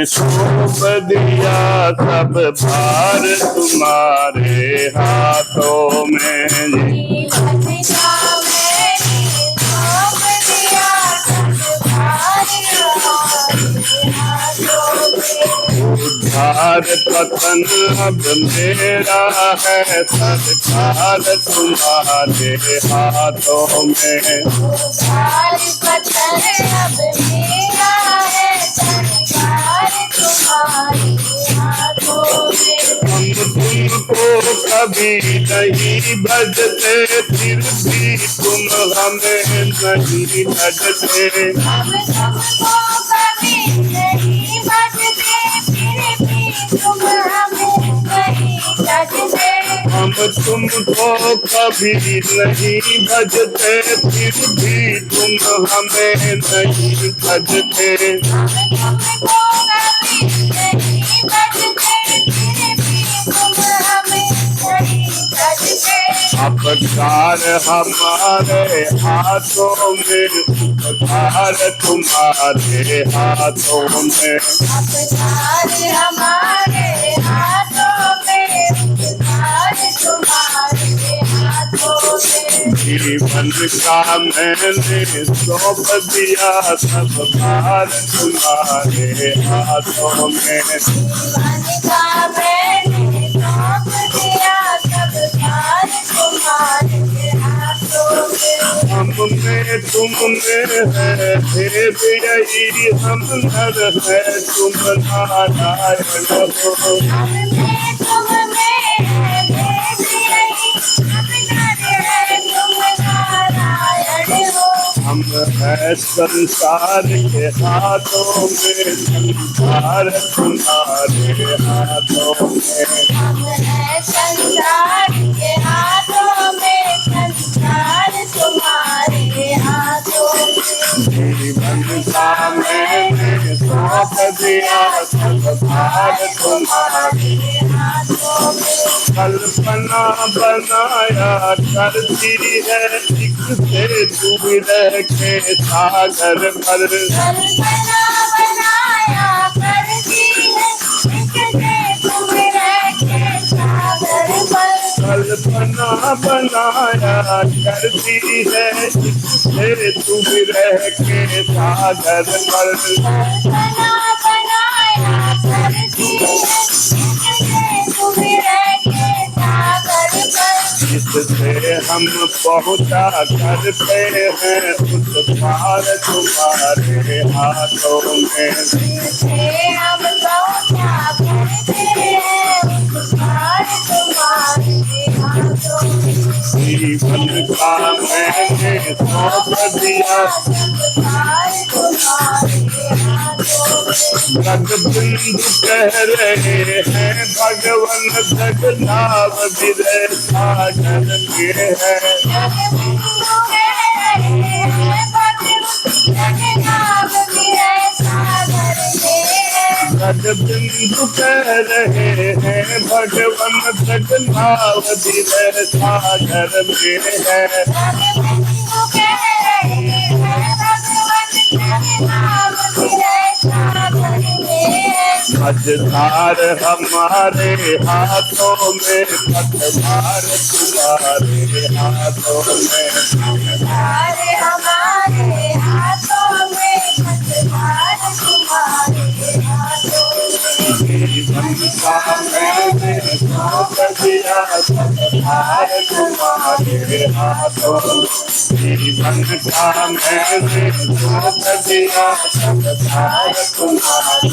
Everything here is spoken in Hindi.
मैंने सौंप दिया सब भार तुम्हारे हाथों में जी। उद्धार पतन अब मेरा है सरकार तुम्हारे हाथों में। उद्धार पतन अब मेरा है सरकार तुम्हारे हाथों में। हम तुमको कभी नहीं भजते फिर भी तुम हमें नहीं भजते। हम तुमको कभी नहीं भजते फिर भी तुम हमें नहीं भजते। हम तुमको कभी नहीं भजते फिर भी तुम हमें नहीं भजते। हम तुमको कभी नहीं भजते फिर भी तुम हमें नहीं भजते। अपकार हमारे हाथों में उपकार तुम्हारे हाथों में। अपकार हमारे हाथों में उपकार तुम्हारे हाथों में। जीवन का मैंने सौंप दिया सब भार तुम्हारे हाथों में। जीवन का मैंने सौंप दिया सब भार तुम्हारे हाथों में। हम में तुम में है देव यही हम नर है तुम नारायण हो। हम में तुम में है देव यही हम नर है तुम नारायण हो। हम है संसार के हाथों में संसार तुम्हारे हाथों में। हम है संसार के हाथों में संसार तुम्हारे हाथों में। जीवन का मैंने सौंप दिया सब भार तुम्हारे हाथों में। कल्पना बनाया करती है एक से तू रह के सागर पर। कल्पना बनाया करती है एक से तुम रह के सागर पर। कल्पना बनाया करती है एक से तू रह के सागर पर। कल्पना बनाया करती है एक से तुम रह के सागर पर। जिससे हम पहुँचा करते हैं उस पार तुम्हारे हाथों में। जिससे हम पहुँचा करते हैं उस पार तुम्हारे हाथों में। जीवन का मैंने सौंप दिया सब पार तुम्हारे हाथों में। जगबिंदु कह रहे हैं भगवन जगन्नाथ विजय सागर के है। जगबिंदु कह रहे हैं भगवन जगन्नाथ विजय सागर में है। जगबिंदु कह रहे हैं भगवन जगन्नाथ विजय सागर में है। जगबिंदु कह रहे हैं भगवन जगन्नाथ विजय सागर में है। मझधार हमारे हाथों में पतवार तुम्हारे हाथों में। पतवार हमारे हाथों में पतवार तुम्हारे हाथों में। जीवन का मैंने सौंप दिया सब भार तुम्हारे हाथों में। जीवन का मैंने सौंप दिया सब भार तुम्हारे